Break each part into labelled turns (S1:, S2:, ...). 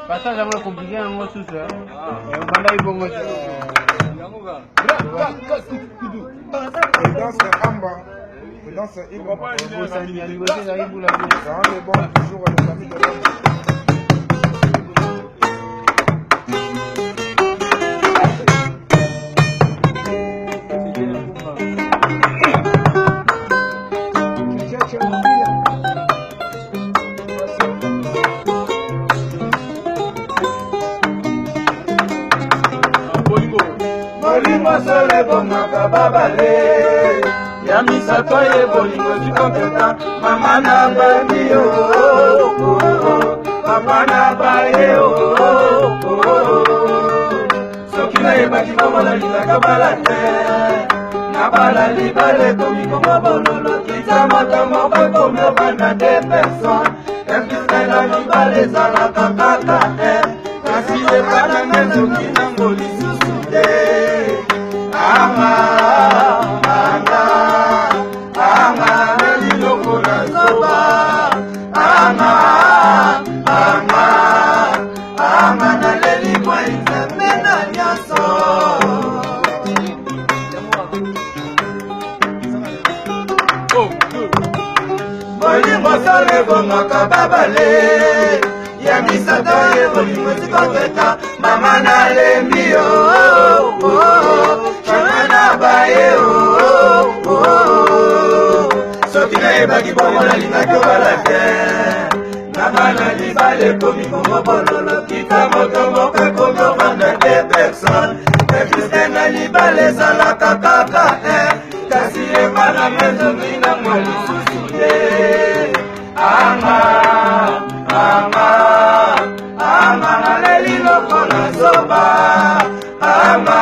S1: Pasal sama compliqué en osu ça. Manda ibongo.
S2: Danse Amba. Danse Ibo. Toujours les amis de l'homme.
S3: Bolingo sole bongaka babale ya misato ye bolingo zikompeta mama na bandi yo papa na baye yo soki nayebaki bomona lingaka bala te na bala libale komikongo bololo kita makambo bakomi obanda de personne episena libale ezalaka kaka te kasi epananga soki nango lisusu te anga liloko na zoba anga naleli mwa nzambe na nyonso bolingo solo ebongaka babale ya misato ye bolingo zikoteka mama nalembi yo mama na baye soki nayebaki bongo nalingaki obala te na bana libale komi kongo bololo kita moto moko ekomi obanda te personne epuske na libale ezalaka kaka kasi ebana mezongi nango lisusu te anga naleli loko na zoba anga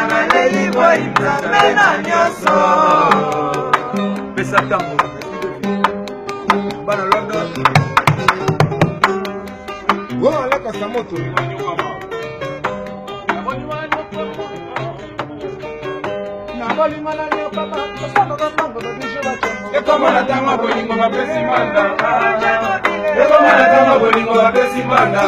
S3: naleli boyi nzambe na nyonso pesa ntango bana London
S2: alakasa moto
S3: ekomana ntango bolingo bapesi manda ekomana ntango bolingo bapesi manda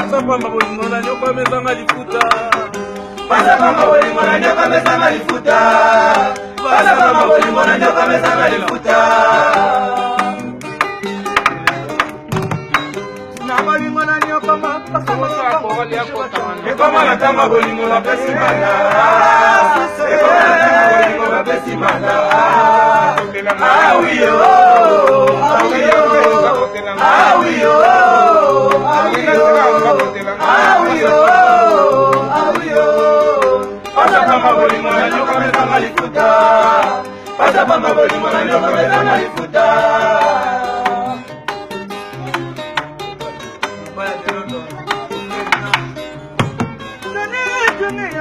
S3: pasapamba bolingo na nyoka mesanga lifuta pasapamba bolingo na nyoka mesanga lifuta pasapamba bolingo na nyoka mesanga lifuta ekomana ntango bolingo bapesi manda ekomana ntango bolingo bapesi manda pasapamba bolingo na nyoka mesanga lifuta pasapamba bolingo na nyoka mesanga lifuta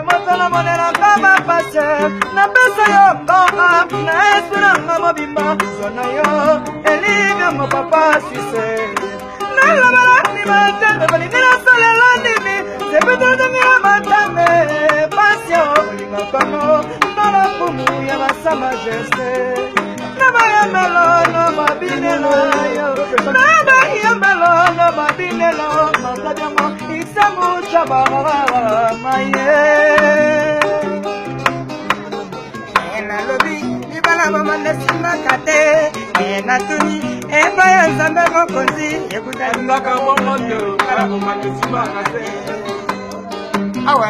S4: Matala monera kama pase na pesa yo kama na esperanga mobimba zona yo elivyo mo papa sise na la balani matende bali na sala landimi se petata mi matame pasio linga kano na la pumu ya basama geste na baya melono mabinelo yo na baya melono mabinelo matadamo isamu chabara maye nalobi libala bomanda simaka te natuni epa ya nzambe mokonzi ekutalingaka bomoto kala bomanda simaka te awa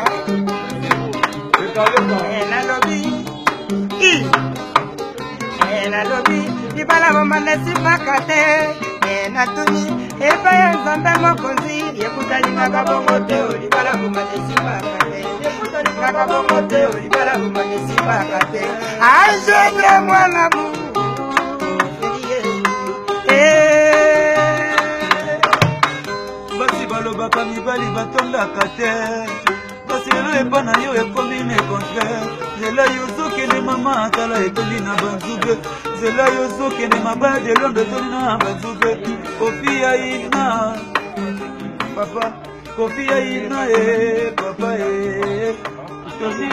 S4: nalobi libala bomanda simaka te natuni epa ya nzambe mokonzi ekutalingaka bomoto libala bomanda simaka te ekutalingaka bomoto libala bomanda simaka te ajete mwana bu
S3: basi balobaka mibali batondaka te kasi lelo epa na yo ekomi ne contraire nzela yozokende mama tala etondi na banzube nzela yozokende mabaya de londo etondi na banzube kofi ya ina papa kofi ya ina papa tondi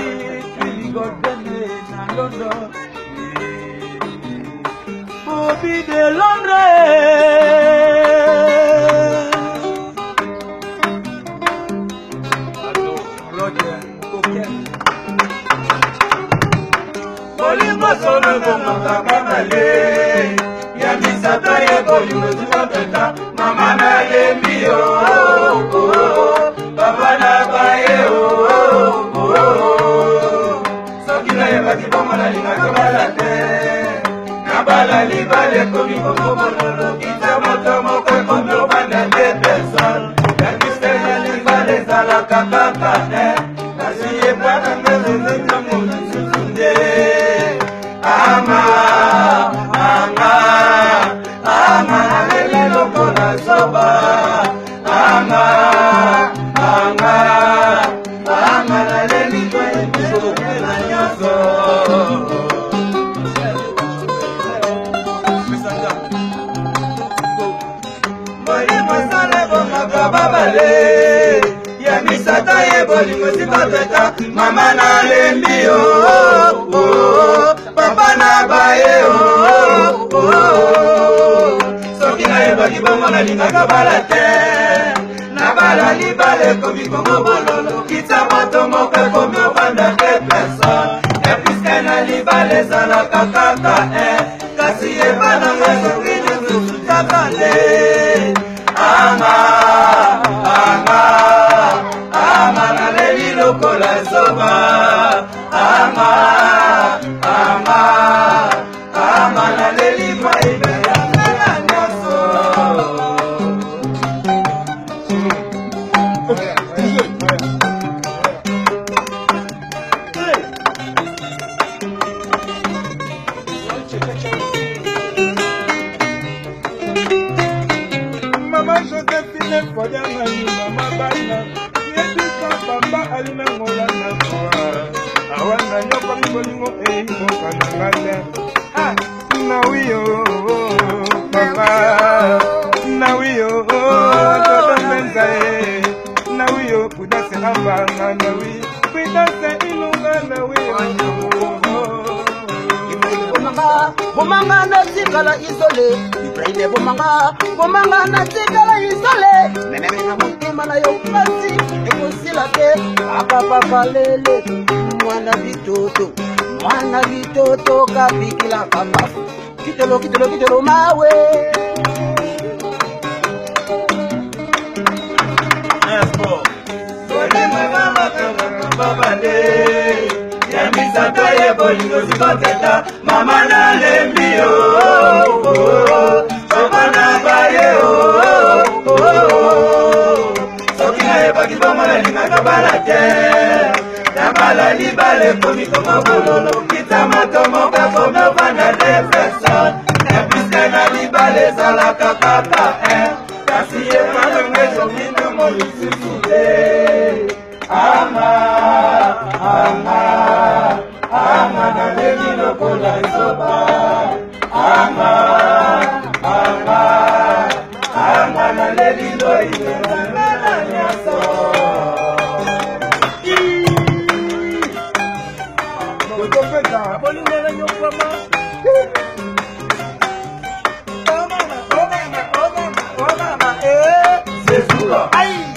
S3: filigodene na londo kofi de Londres. Bolingo solo como kabale ya misata ye bolingo zikapeta mama na lembio baba na baye soki na yebaki bongo na lingaka balate na bala libale komi bongo bololo kita moto moko ekomi obanda 2 personnes ya kristena libale ezalaka kaka kasi yebwana ngezezenga mosusunde ama lele lokola soba ama lele kwa na nyoso Mori masale bomaka babale ya misata ye bolingo sikapeta mama na lembio papa na baye soki na yebaki bongo na lingaka bala te na bala libale komi kongo bololo kita moto moko ekomi obanda 2 personnes epuiske na libale ezalaka kaka kasi ebananga soki nyonso takale ama na leli lokola soba ama na leli maibe ya nyoso
S2: Mama Josephine Fodanga mama bana yebisa papa alina ngola na kwa awana nyoko bolingo moka na ngale na wiyo papa na wiyo todo menza na wiyo kudase amba na wiyo kudase inunga na wiyo
S4: bomanga natikala isole ibraide bomanga natikala isole nenena motema na yo pasi ekosila te papa lele mwana bitoto kabikila kama kitolo mawe
S3: ya misata ye bolingo sikapeta mama na lembio papa na baye soki na yebaki bongo na lingaka bala te na bala libale komi kongo bololo kita moto moko ekomi obanda 2 personnes epuiske na libale ezalaka kaka kasi epananga ezomi na molisusu te ama na leli lokola soba ama na leli loile na nyoso
S2: Kotopeta
S4: bolingo na nyoko mama